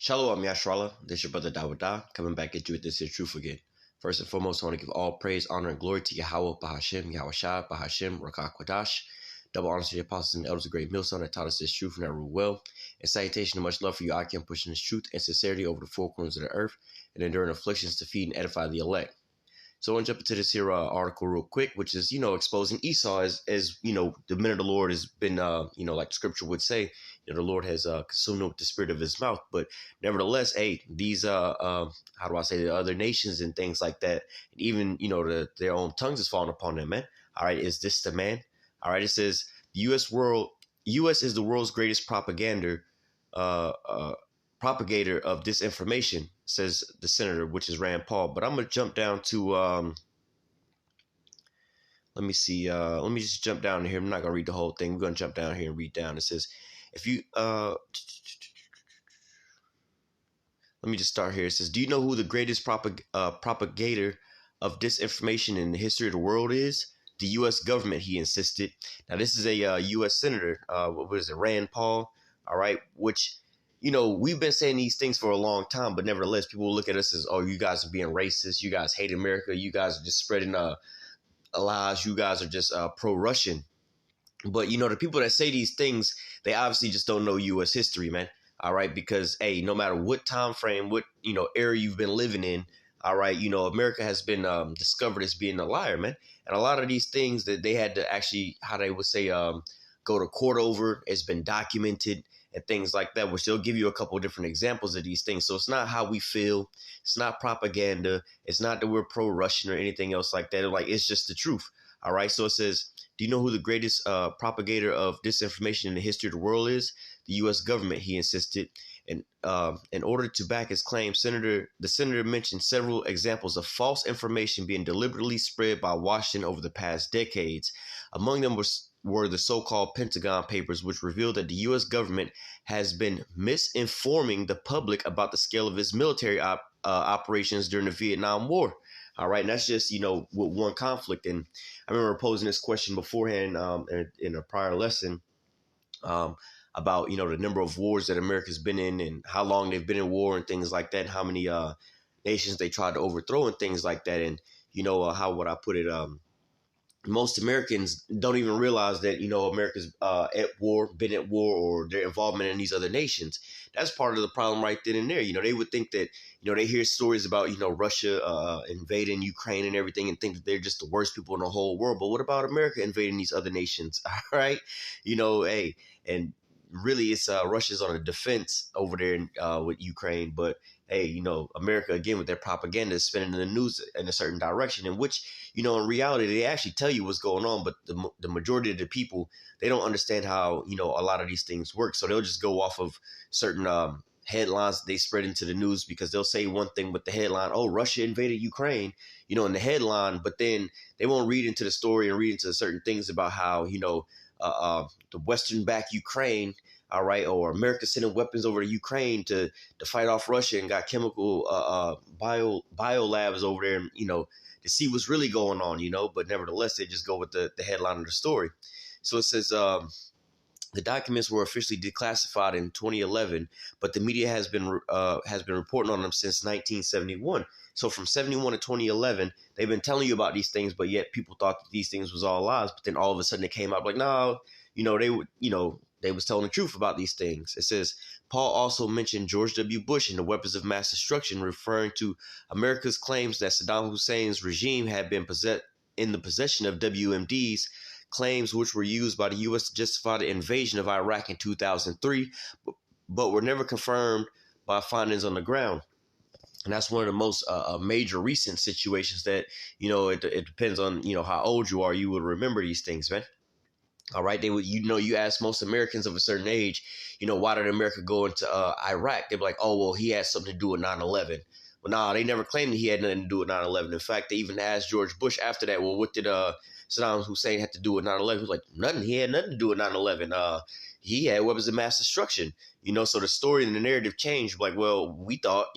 Shalom, Yashrala. This your brother Dawada, coming back at you with this here truth again. First and foremost, I want to give all praise, honor, and glory to Yahweh, Bahashem, Yahushua, Bahashem, Rakah Kwadash. Double honor to the apostles and elders of Great Millstone that taught us this truth and that rule well. And salutation and much love for you, I can pushing this truth and sincerity over the four corners of the earth and enduring afflictions to feed and edify the elect. So I want to jump into this here article real quick, which is, exposing Esau as the men of the Lord has been, like the scripture would say, the Lord has consumed him with the spirit of his mouth. But nevertheless, hey, these, how do I say, the other nations and things like that, and even, their own tongues is falling upon them, man. All right, is this the man? All right, it says the U.S. is the world's greatest propagator of disinformation, says the senator, which is Rand Paul. But I'm going to jump down to, let me see. Let me just jump down here. I'm not going to read the whole thing. We're going to jump down here and read down. It says, if you, let me just start here. It says, do you know who the greatest propagator of disinformation in the history of the world is? The U.S. government, he insisted. Now, this is a U.S. senator. What is it? Rand Paul. All right. Which, we've been saying these things for a long time, but nevertheless, people will look at us as, oh, you guys are being racist. You guys hate America. You guys are just spreading lies. You guys are just pro-Russian. But, the people that say these things, they obviously just don't know U.S. history, man. All right. Because, hey, no matter what time frame, what, era you've been living in, all right, America has been discovered as being a liar, man. And a lot of these things that they had to actually, how they would say, go to court over, it's been documented and things like that, which they'll give you a couple of different examples of these things. So it's not how we feel. It's not propaganda. It's not that we're pro-Russian or anything else like that. It's just the truth. All right. So it says, do you know who the greatest propagator of disinformation in the history of the world is? The U.S. government, he insisted. And in order to back his claim, the senator mentioned several examples of false information being deliberately spread by Washington over the past decades. Among them were the so-called Pentagon Papers, which revealed that the U.S. government has been misinforming the public about the scale of its military operations during the Vietnam War. All right, and that's just, with one conflict. And I remember posing this question beforehand in a prior lesson about, the number of wars that America's been in and how long they've been in war and things like that, and how many nations they tried to overthrow and things like that. And, how would I put it? Most Americans don't even realize that, America's at war, been at war, or their involvement in these other nations. That's part of the problem right then and there. They would think that, they hear stories about, Russia invading Ukraine and everything and think that they're just the worst people in the whole world. But what about America invading these other nations? All right. Hey, and really it's Russia's on a defense over there with Ukraine. But hey, America, again, with their propaganda is spinning the news in a certain direction, in which, in reality, they actually tell you what's going on. But the majority of the people, they don't understand how, a lot of these things work. So they'll just go off of certain headlines they spread into the news, because they'll say one thing with the headline, oh, Russia invaded Ukraine, in the headline. But then they won't read into the story and read into certain things about how, the Western-backed Ukraine, all right, or America sending weapons over to Ukraine to fight off Russia, and got chemical bio labs over there, and, to see what's really going on, but nevertheless, they just go with the headline of the story. So it says, the documents were officially declassified in 2011, but the media has been reporting on them since 1971. So from 71 to 2011, they've been telling you about these things, but yet people thought that these things was all lies. But then all of a sudden it came out like, no, they was telling the truth about these things. It says, Paul also mentioned George W. Bush and the weapons of mass destruction, referring to America's claims that Saddam Hussein's regime had been in the possession of WMDs, claims which were used by the U.S. to justify the invasion of Iraq in 2003, but were never confirmed by findings on the ground. And that's one of the most major recent situations that, it depends on, how old you are. You would remember these things, man. All right. They would, you ask most Americans of a certain age, why did America go into Iraq? They'd be like, oh, well, he had something to do with 9/11. Well, nah, they never claimed that he had nothing to do with 9/11. In fact, they even asked George Bush after that, well, what did Saddam Hussein have to do with 9/11? He was like, nothing. He had nothing to do with 9/11. he had weapons of mass destruction. So the story and the narrative changed. Like, well, we thought,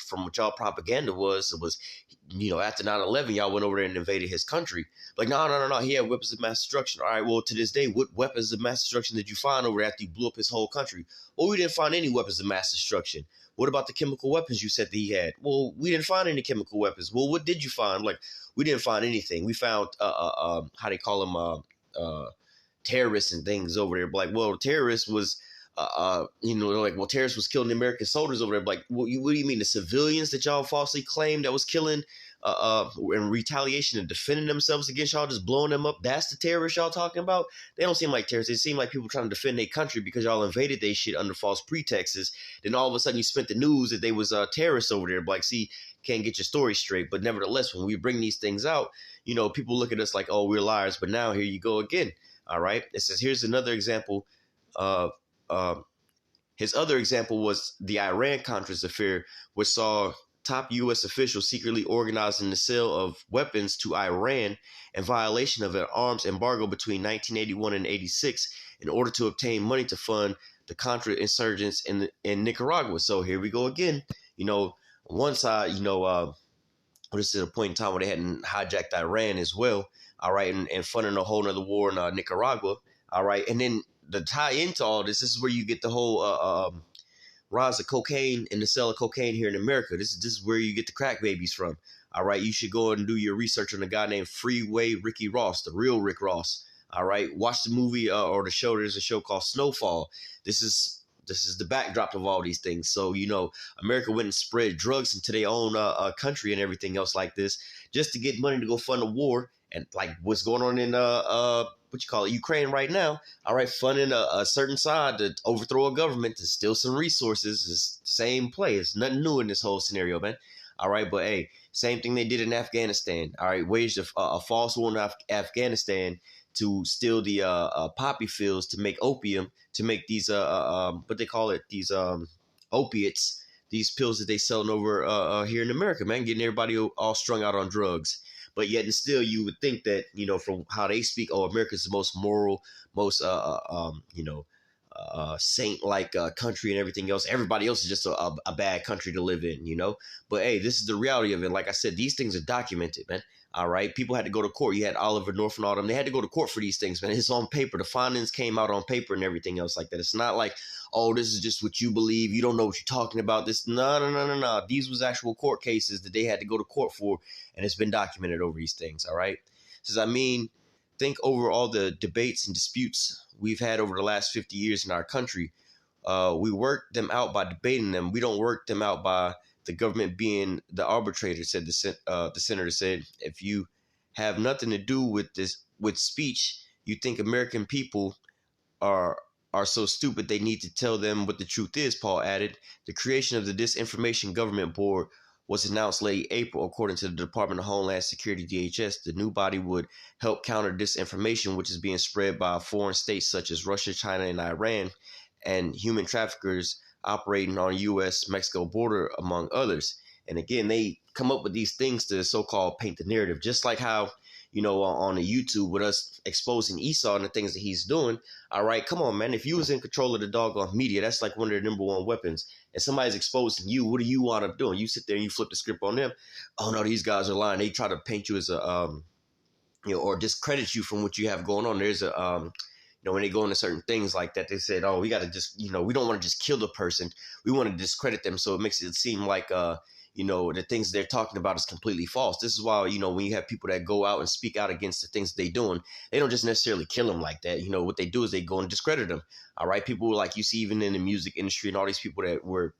from what y'all propaganda was, after 9/11, y'all went over there and invaded his country. Like, no, no, no, no. He had weapons of mass destruction. All right, well, to this day, what weapons of mass destruction did you find over there after you blew up his whole country? Well, we didn't find any weapons of mass destruction. What about the chemical weapons you said that he had? Well, we didn't find any chemical weapons. Well, what did you find? Like, we didn't find anything. We found, how they call them, terrorists and things over there. Like, well, terrorists was, terrorists was killing American soldiers over there. Like, what do you mean? The civilians that y'all falsely claimed that was killing, in retaliation and defending themselves against y'all, just blowing them up? That's the terrorists y'all talking about? They don't seem like terrorists. They seem like people trying to defend their country because y'all invaded their shit under false pretexts. Then all of a sudden you spent the news that they was terrorists over there. Like, see, can't get your story straight. But nevertheless, when we bring these things out, people look at us like, oh, we're liars. But now here you go again. All right. It says, here's another example of his other example was the Iran-Contras affair, which saw top U.S. officials secretly organizing the sale of weapons to Iran in violation of an arms embargo between 1981 and 86 in order to obtain money to fund the Contra insurgents in Nicaragua. So here we go again. One side, this is a point in time where they hadn't hijacked Iran as well. All right, and funding a whole nother war in Nicaragua. All right, and then the tie into all this is where you get the whole rise of cocaine and the sale of cocaine here in America. This is where you get the crack babies from. All right, you should go and do your research on a guy named Freeway Ricky Ross, the real Rick Ross. All right, watch the movie or the show. There's a show called Snowfall. This is the backdrop of all these things. So, America went and spread drugs into their own country and everything else like this just to get money to go fund a war. And like what's going on in Ukraine right now, all right, funding a certain side to overthrow a government to steal some resources is the same play. It's nothing new in this whole scenario, man. All right, but hey, same thing they did in Afghanistan. All right, waged a false war in Afghanistan to steal the poppy fields to make opium, to make these what they call it, these opiates, these pills that they selling over here in America, man, getting everybody all strung out on drugs. But yet and still, you would think that, from how they speak, oh, America's the most moral, most, saint-like country and everything else. Everybody else is just a bad country to live in, But, hey, this is the reality of it. Like I said, these things are documented, man. All right. People had to go to court. You had Oliver North and all them. They had to go to court for these things, man. It's on paper. The findings came out on paper and everything else like that. It's not like, oh, this is just what you believe. You don't know what you're talking about. This, no. These was actual court cases that they had to go to court for, and it's been documented over these things. All right. Says, think over all the debates and disputes we've had over the last 50 years in our country. We work them out by debating them. We don't work them out by the government being the arbitrator, said the senator said. If you have nothing to do with speech, you think American people are so stupid they need to tell them what the truth is, Paul added. The creation of the Disinformation Government Board was announced late April, according to the Department of Homeland Security, DHS. The new body would help counter disinformation, which is being spread by foreign states such as Russia, China, and Iran, and human traffickers operating on U.S.-Mexico border, among others. And again, they come up with these things to so-called paint the narrative, just like how, on the YouTube with us exposing Esau and the things that he's doing. All right, come on, man. If you was in control of the doggone media, that's like one of their number one weapons. And somebody's exposing you, what do you wind up doing? You sit there and you flip the script on them. Oh, no, these guys are lying. They try to paint you as a, or discredit you from what you have going on. There's a, when they go into certain things like that, they said, oh, we got to just, we don't want to just kill the person. We want to discredit them. So it makes it seem like, the things they're talking about is completely false. This is why, when you have people that go out and speak out against the things they're doing, they don't just necessarily kill them like that. What they do is they go and discredit them. All right. People like you see even in the music industry and all these people that were,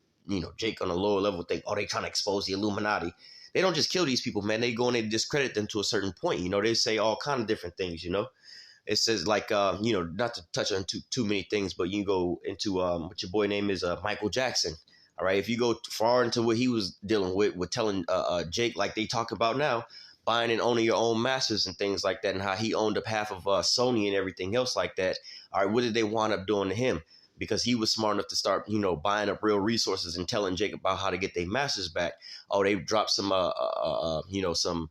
Jake on a lower level think, oh, they trying to expose the Illuminati. They don't just kill these people, man. They go and they discredit them to a certain point. They say all kind of different things, It says like, not to touch on too many things, but you can go into what your boy name is, Michael Jackson. All right. If you go far into what he was dealing with telling Jake, like they talk about now, buying and owning your own masters and things like that, and how he owned up half of Sony and everything else like that. All right. What did they wind up doing to him? Because he was smart enough to start, buying up real resources and telling Jake about how to get their masters back. Oh, they dropped some, some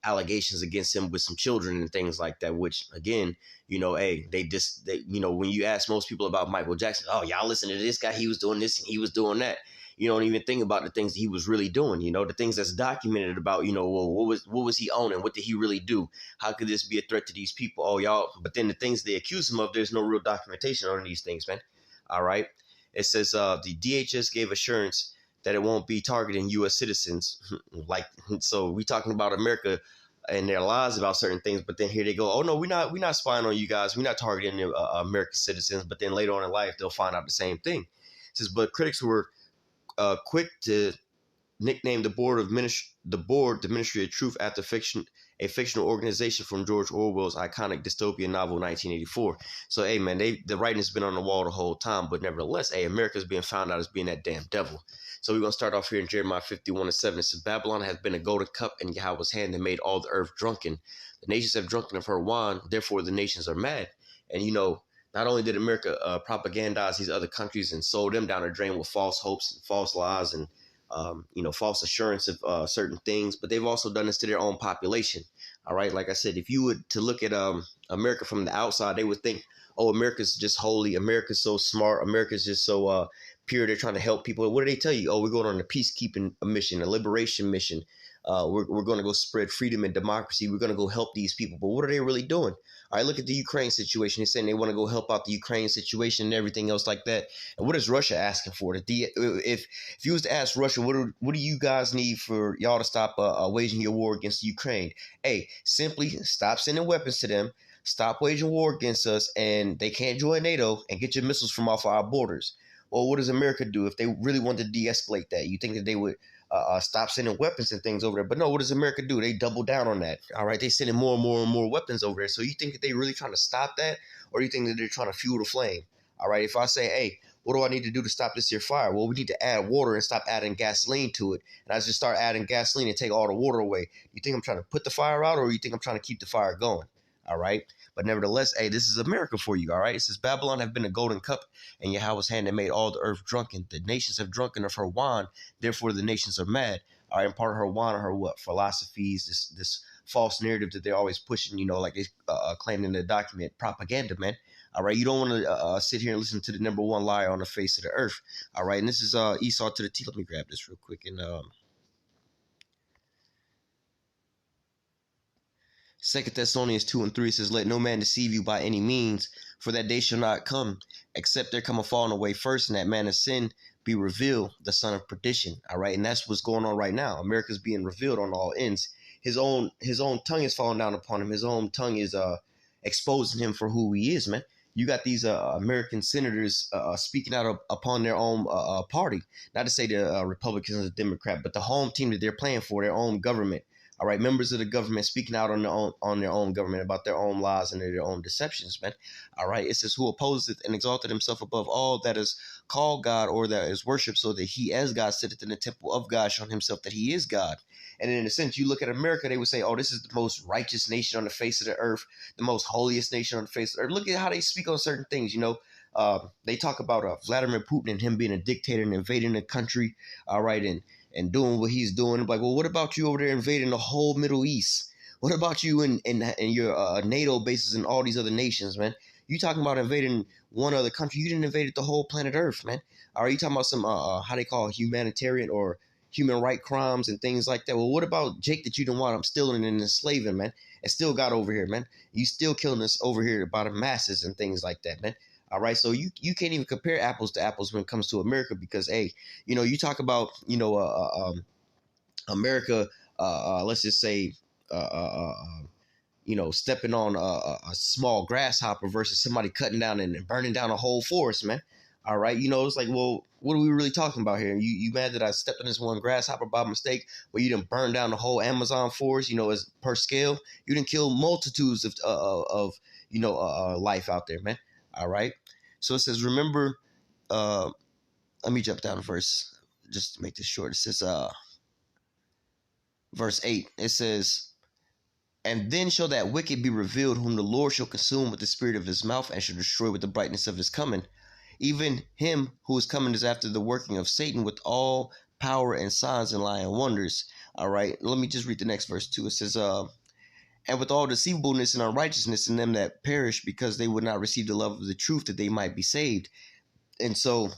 allegations against him with some children and things like that, which again, hey, when you ask most people about Michael Jackson, oh, y'all listen to this guy, he was doing this and he was doing that. You don't even think about the things that he was really doing, the things that's documented about, well, what was he owning? What did he really do? How could this be a threat to these people? Oh, y'all, but then the things they accuse him of, there's no real documentation on these things, man. All right. It says the DHS gave assurance that it won't be targeting U.S. citizens. So we talking about America and their lies about certain things, but then here they go, oh no, we're not spying on you guys, we're not targeting American citizens. But then later on in life, they'll find out the same thing. It says, but critics were quick to nickname the Ministry of Truth after a fictional organization from George Orwell's iconic dystopian novel 1984. So, hey, man, the writing has been on the wall the whole time, but nevertheless, hey, America's being found out as being that damn devil. So we're going to start off here in Jeremiah 51:7. It says, Babylon has been a golden cup in Yahweh's hand and made all the earth drunken. The nations have drunken of her wine, therefore the nations are mad. And, not only did America propagandize these other countries and sold them down the drain with false hopes and false lies and false assurance of certain things, but they've also done this to their own population. All right. Like I said, if you were to look at America from the outside, they would think, oh, America's just holy. America's so smart. America's just so pure. They're trying to help people. What do they tell you? Oh, we're going on a peacekeeping mission, a liberation mission. We're going to go spread freedom and democracy. We're going to go help these people. But what are they really doing? All right, look at the Ukraine situation. They're saying they want to go help out the Ukraine situation and everything else like that. And what is Russia asking for? If you was to ask Russia, what do you guys need for y'all to stop waging your war against Ukraine? Hey, simply stop sending weapons to them, stop waging war against us, and they can't join NATO, and get your missiles from off our borders. Well, what does America do if they really want to de-escalate that? You think that they would stop sending weapons and things over there? But no, what does America do? They double down on that. All right, they sending more and more and more weapons over there. So you think that they really trying to stop that, or you think that they're trying to fuel the flame? All right, if I say, hey, what do I need to do to stop this here fire? Well, we need to add water and stop adding gasoline to it. And I just start adding gasoline and take all the water away. You think I'm trying to put the fire out, or you think I'm trying to keep the fire going? All right. But nevertheless, hey, this is America for you. All right. It says, Babylon have been a golden cup, and Yahweh's hand that made all the earth drunken. The nations have drunken of her wine. Therefore, the nations are mad. All right. And part of her wine are her what? Philosophies, this false narrative that they're always pushing, like they claimed in the document, propaganda, man. All right. You don't want to sit here and listen to the number one liar on the face of the earth. All right. And this is Esau to the T. Let me grab this real quick. And 2 Thessalonians 2:3 says, let no man deceive you by any means, for that day shall not come, except there come a falling away first, and that man of sin be revealed, the son of perdition. All right, and that's what's going on right now. America's being revealed on all ends. His own tongue is falling down upon him. His own tongue is exposing him for who he is, man. You got these American senators speaking out upon their own party. Not to say the Republicans or the Democrat, but the home team that they're playing for, their own government. All right, members of the government speaking out on their own government about their own lies and their own deceptions, man. All right, it says, who opposeth and exalted himself above all that is called God or that is worshipped, so that he as God sitteth in the temple of God, showing himself that he is God. And in a sense, you look at America, they would say, oh, this is the most righteous nation on the face of the earth, the most holiest nation on the face of the earth. Look at how they speak on certain things, They talk about Vladimir Putin and him being a dictator and invading the country, all right, and doing what he's doing. Like, well, what about you over there invading the whole Middle East? What about you in your NATO bases and all these other nations, man? You talking about invading one other country? You didn't invade the whole planet Earth, man. Are you talking about some how they call it, humanitarian or human right crimes and things like that? Well, what about Jake that you didn't want? I'm stealing and enslaving, man, and still got over here, man. You still killing us over here by the masses and things like that, man. All right, so you can't even compare apples to apples when it comes to America because, hey, you talk about, America, let's just say, stepping on a small grasshopper versus somebody cutting down and burning down a whole forest, man. All right, it's like, well, what are we really talking about here? You mad that I stepped on this one grasshopper by mistake, but you didn't burn down the whole Amazon forest, as per scale? You didn't kill multitudes of life out there, man. All right. So it says, remember, let me jump down a verse just to make this short. It says, verse 8, it says, and then shall that wicked be revealed, whom the Lord shall consume with the spirit of his mouth and shall destroy with the brightness of his coming. Even him who is coming is after the working of Satan with all power and signs and lying wonders, All right, let me just read the next verse too. It says, and with all deceivableness and unrighteousness in them that perish, because they would not receive the love of the truth, that they might be saved. And so,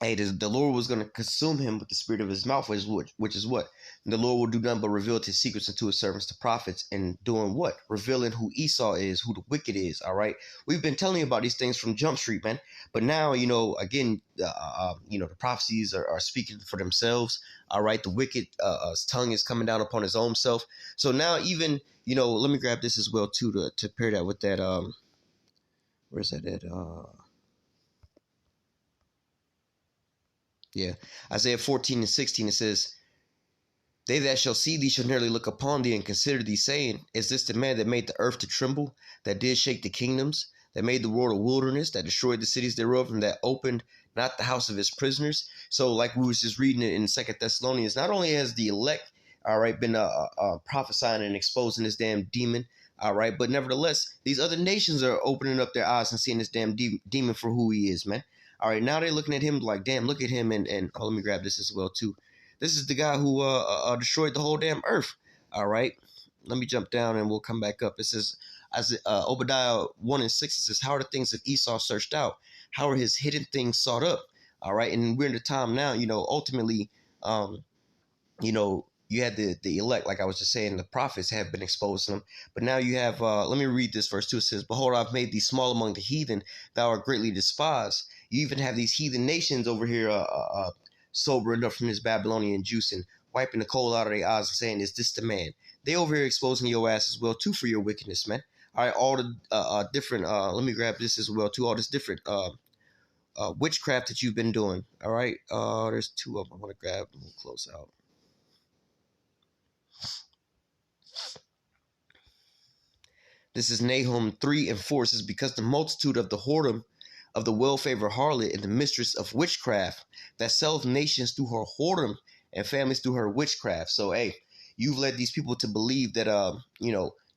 hey, the Lord was going to consume him with the spirit of his mouth, which is what? The Lord will do nothing but reveal his secrets unto his servants, the prophets, and doing what? Revealing who Esau is, who the wicked is, all right? We've been telling you about these things from Jump Street, man. But now, again, the prophecies are speaking for themselves, all right? The wicked tongue is coming down upon his own self. So now even, let me grab this as well, too, to pair that with that, where's that at? Yeah, Isaiah 14:16, it says, they that shall see thee shall nearly look upon thee and consider thee, saying, is this the man that made the earth to tremble, that did shake the kingdoms, that made the world a wilderness, that destroyed the cities thereof, and that opened not the house of his prisoners? So like we was just reading it in 2 Thessalonians, not only has the elect, all right, been prophesying and exposing this damn demon, all right, but nevertheless, these other nations are opening up their eyes and seeing this damn demon for who he is, man. All right, now they're looking at him like, damn, look at him. And let me grab this as well, too. This is the guy who destroyed the whole damn earth. All right, let me jump down and we'll come back up. It says, as Obadiah 1:6, it says, how are the things of Esau searched out? How are his hidden things sought up? All right, and we're in the time now, ultimately, you had the elect, like I was just saying, the prophets have been exposing them. But now you have, let me read this verse 2. It says, behold, I've made thee small among the heathen. Thou art greatly despised. You even have these heathen nations over here sobering up from this Babylonian juice and wiping the coal out of their eyes and saying, is this the man? They over here exposing your ass as well, too, for your wickedness, man. All right, all the different, let me grab this as well, too, all this different witchcraft that you've been doing. All right, there's two of them I want to grab and we'll close out. This is Nahum 3:4. It says, because the multitude of the whoredom of the well-favored harlot and the mistress of witchcraft that selleth nations through her whoredom and families through her witchcraft. So, hey, you've led these people to believe that,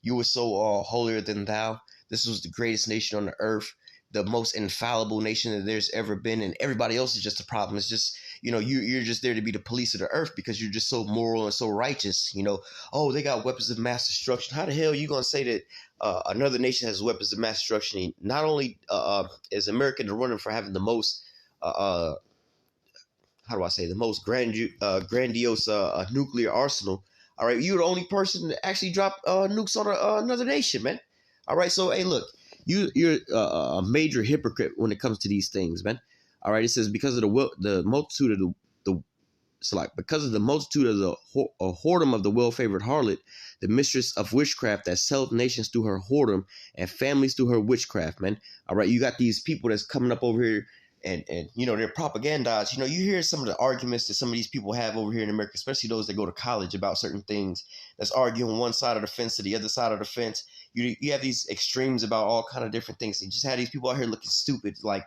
you were so holier than thou. This was the greatest nation on the earth, the most infallible nation that there's ever been, and everybody else is just a problem. It's just, you're just there to be the police of the earth because you're just so moral and so righteous. Oh, they got weapons of mass destruction. How the hell are you gonna say that another nation has weapons of mass destruction? And not only is America running for having the most, how do I say, the most grandiose nuclear arsenal. All right, you're the only person to actually drop nukes on another nation, man. All right, so hey, look, you're a major hypocrite when it comes to these things, man. All right, it says because of the multitude of because of the multitude of the whoredom of the well-favored harlot, the mistress of witchcraft that selleth nations through her whoredom and families through her witchcraft, man. All right, you got these people that's coming up over here and they're propagandized. You hear some of the arguments that some of these people have over here in America, especially those that go to college about certain things, that's arguing one side of the fence to the other side of the fence. You have these extremes about all kind of different things. You just have these people out here looking stupid, like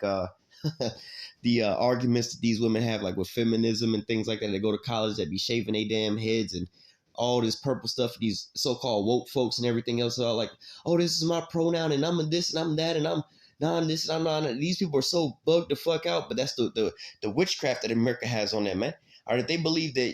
the arguments that these women have, like with feminism and things like that. They go to college that be shaving their damn heads and all this purple stuff. These so-called woke folks and everything else are like, oh, this is my pronoun and I'm this and I'm that and I'm non this and I'm non. These people are so bugged the fuck out. But that's the witchcraft that America has on them, man. Or if they believe that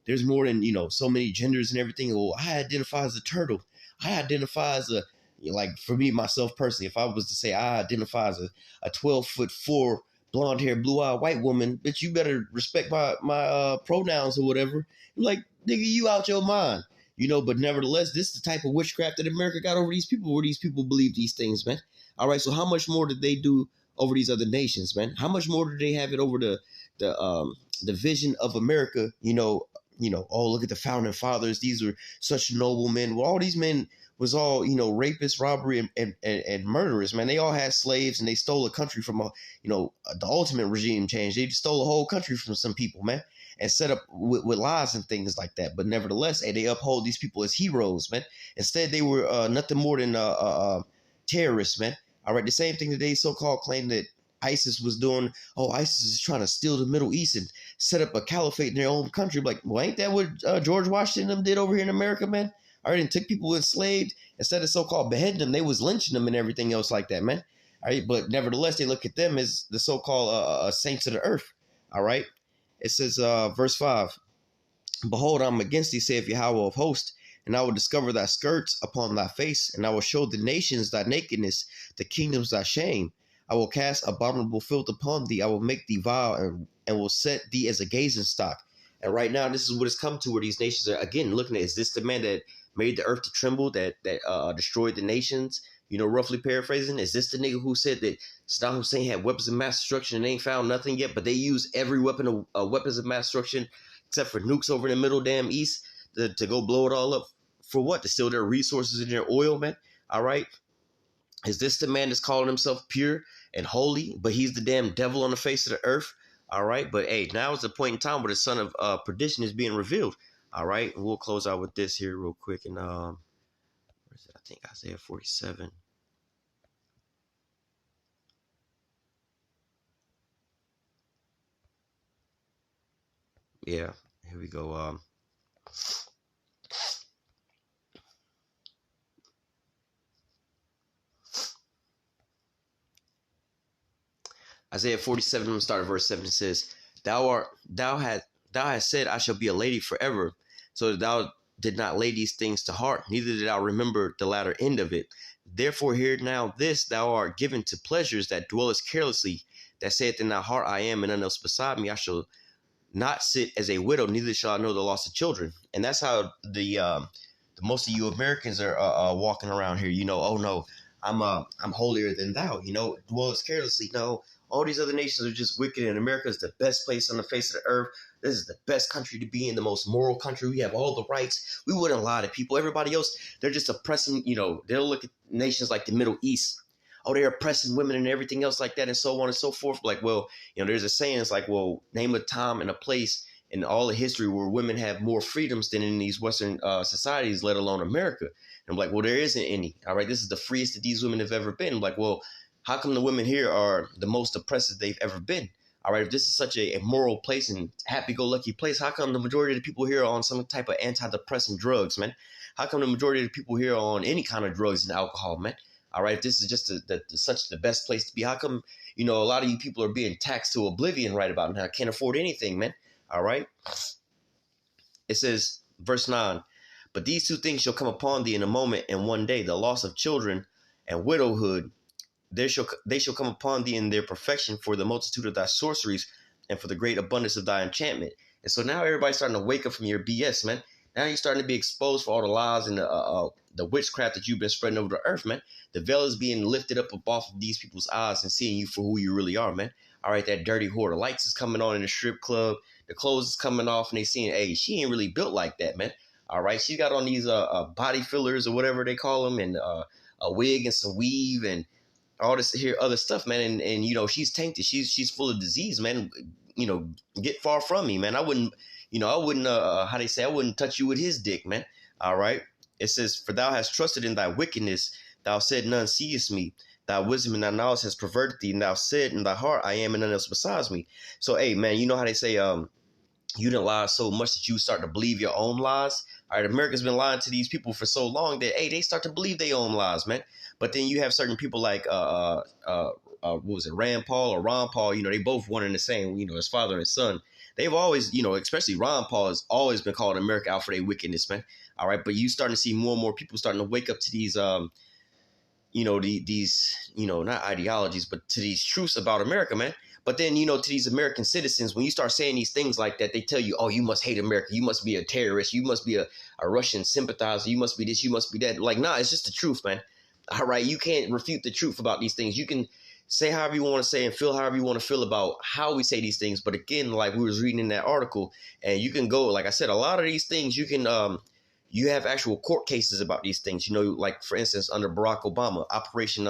there's more than so many genders and everything. Oh, I identify as a turtle. I identify as a, like, for me, myself personally, if I was to say I identify as a 12'4" blonde hair, blue eyed white woman, bitch, you better respect my pronouns or whatever. I'm like, nigga, you out your mind, but nevertheless, this is the type of witchcraft that America got over these people, where these people believe these things, man. All right. So how much more did they do over these other nations, man? How much more did they have it over the vision of America? Oh, look at the founding fathers. These were such noble men. Well, all these men was all, rapists, robbery, and murderers, man. They all had slaves and they stole a country from the ultimate regime change. They stole a whole country from some people, man, and set up with lies and things like that. But nevertheless, they uphold these people as heroes, man. Instead, they were nothing more than terrorists, man. All right, the same thing that they so-called claim that ISIS was doing. Oh, ISIS is trying to steal the Middle East and set up a caliphate in their own country. Like, well, ain't that what George Washington them did over here in America, man? All right, and took people enslaved. Instead of so-called beheading them, they was lynching them and everything else like that, man. All right, but nevertheless, they look at them as the so-called saints of the earth. All right, it says, verse 5. Behold, I am against thee, saith Yahweh of hosts, and I will discover thy skirts upon thy face, and I will show the nations thy nakedness, the kingdoms thy shame. I will cast abominable filth upon thee. I will make thee vile, and will set thee as a gazing stock. And right now, this is what it's come to, where these nations are again looking at: is this the man that made the earth to tremble, that destroyed the nations? Roughly paraphrasing, is this the nigga who said that Saddam Hussein had weapons of mass destruction and they ain't found nothing yet, but they use every weapons of mass destruction except for nukes over in the middle damn east to go blow it all up? For what? To steal their resources and their oil, man? All right. Is this the man that's calling himself pure and holy, but he's the damn devil on the face of the earth? All right. But hey, now is the point in time where the son of perdition is being revealed. All right. And we'll close out with this here real quick. And where is it? I think Isaiah 47. Yeah, here we go. Isaiah 47, I'm gonna start at verse 7. It says, Thou hast said, I shall be a lady forever, so that thou did not lay these things to heart, neither did thou remember the latter end of it. Therefore hear now this, thou art given to pleasures that dwellest carelessly, that saith in thy heart, I am, and none else beside me. I shall not sit as a widow, neither shall I know the loss of children. And that's how the most of you Americans are walking around here. Oh no, I'm holier than thou. Dwellest carelessly. No, all these other nations are just wicked, and America is the best place on the face of the earth. This is the best country to be in, the most moral country. We have all the rights. We wouldn't lie to people. Everybody else, they're just oppressing. They'll look at nations like the Middle East. Oh, they're oppressing women and everything else like that, and so on and so forth. Like, well, there's a saying, it's like, well, name a time and a place in all the history where women have more freedoms than in these Western societies, let alone America. And I'm like, well, there isn't any. All right, this is the freest that these women have ever been. I'm like, well, how come the women here are the most oppressive they've ever been? All right, if this is such a moral place and happy-go-lucky place, how come the majority of the people here are on some type of antidepressant drugs, man? How come the majority of the people here are on any kind of drugs and alcohol, man? All right, if this is just such the best place to be, how come, a lot of you people are being taxed to oblivion right about now? Can't afford anything, man. All right. It says, verse 9, but these two things shall come upon thee in a moment and one day, the loss of children and widowhood. They shall come upon thee in their perfection, for the multitude of thy sorceries and for the great abundance of thy enchantment. And so now everybody's starting to wake up from your BS, man. Now you're starting to be exposed for all the lies and the witchcraft that you've been spreading over the earth, man. The veil is being lifted up off of these people's eyes and seeing you for who you really are, man. All right, that dirty whore. The lights is coming on in the strip club. The clothes is coming off, and they seeing, hey, she ain't really built like that, man. All right, she got on these body fillers or whatever they call them, and a wig and some weave and all this here other stuff, man. And she's tainted. She's full of disease, man. Get far from me, man. I wouldn't how they say, I wouldn't touch you with his dick, man. All right. It says, for thou hast trusted in thy wickedness, thou said, none seest me. Thy wisdom and thy knowledge has perverted thee, and thou said in thy heart, I am, and none else besides me. So, hey, man, you know how they say, you didn't lie so much that you start to believe your own lies. All right, America's been lying to these people for so long that, hey, they start to believe their own lies, man. But then you have certain people like, what was it, Rand Paul or Ron Paul? They both one and the same, his father and son. They've always, especially Ron Paul has always been called America out for their wickedness, man. All right, but you starting to see more and more people starting to wake up to these, these, not ideologies, but to these truths about America, man. But then, to these American citizens, when you start saying these things like that, they tell you, oh, you must hate America. You must be a terrorist. You must be a Russian sympathizer. You must be this. You must be that. Like, nah, it's just the truth, man. All right. You can't refute the truth about these things. You can say however you want to say and feel however you want to feel about how we say these things. But again, like we was reading in that article, and you can go, like I said, a lot of these things you can, you have actual court cases about these things, like, for instance, under Barack Obama, Operation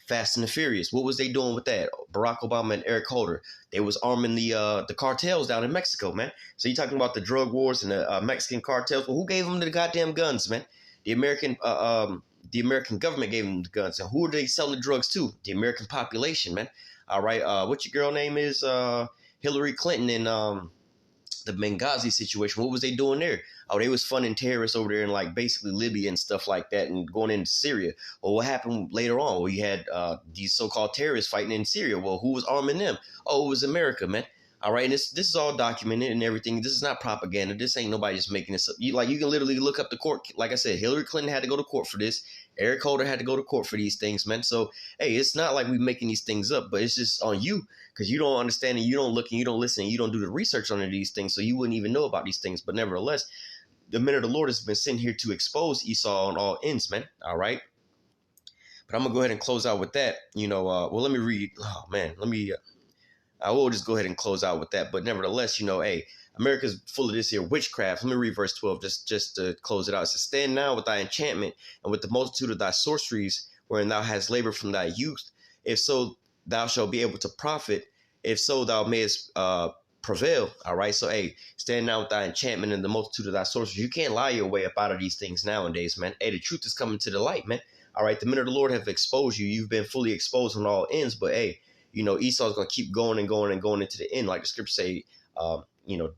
Fast and the Furious. What was they doing with that? Barack Obama and Eric Holder. They was arming the cartels down in Mexico, man. So you're talking about the drug wars and the Mexican cartels. Well, who gave them the goddamn guns, man? The American government gave them the guns. And who are they selling the drugs to? The American population, man. All right. What your girl name is? Hillary Clinton and the Benghazi situation. What was they doing there? Oh, they was funding terrorists over there in like basically Libya and stuff like that and going into Syria. Well, what happened later on? We had these so-called terrorists fighting in Syria. Well, who was arming them? Oh, it was America, man. All right, and this is all documented and everything. This is not propaganda. This ain't nobody just making this up. You can literally look up the court. Like I said, Hillary Clinton had to go to court for this. Eric Holder had to go to court for these things, man. So hey, it's not like we making these things up, but it's just on you because you don't understand and you don't look and you don't listen and you don't do the research on these things, so you wouldn't even know about these things. But nevertheless, the men of the Lord has been sent here to expose Esau on all ends, man. All right. But I'm gonna go ahead and close out with that. Well, let me read. Oh man, let me. I will just go ahead and close out with that. But nevertheless, hey, America's full of this here witchcraft. Let me read verse 12 just to close it out. It says, stand now with thy enchantment and with the multitude of thy sorceries, wherein thou hast labored from thy youth. If so, thou shalt be able to profit. If so, thou mayest prevail. All right. So, hey, stand now with thy enchantment and the multitude of thy sorceries. You can't lie your way up out of these things nowadays, man. Hey, the truth is coming to the light, man. All right. The men of the Lord have exposed you. You've been fully exposed on all ends. But, hey, Esau's going to keep going and going and going into the end. Like the scripture say,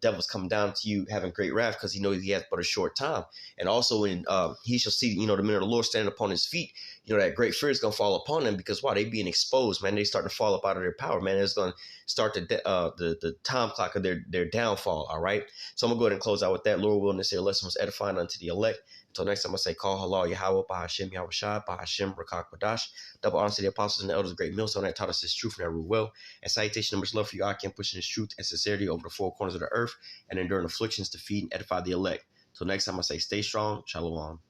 devil's coming down to you having great wrath because he knows he has but a short time. And also when he shall see, the men of the Lord standing upon his feet, that great fear is going to fall upon them because, wow, they being exposed, man. They starting to fall up out of their power, man. It's going to start the time clock of their downfall, all right? So I'm going to go ahead and close out with that. Lord willing, this here lesson was edifying unto the elect. Until next time, I say, call halal Yahweh, Bahashem, Yahweh Shai, Bahashem, Rakak Badash. Double honor to the apostles and the elders of Great Millstone that taught us this truth and that rule well. And salutation and much love for you, I can pushing this truth and sincerity over the four corners of the earth and enduring afflictions to feed and edify the elect. Till next time, I say, stay strong. Shalom.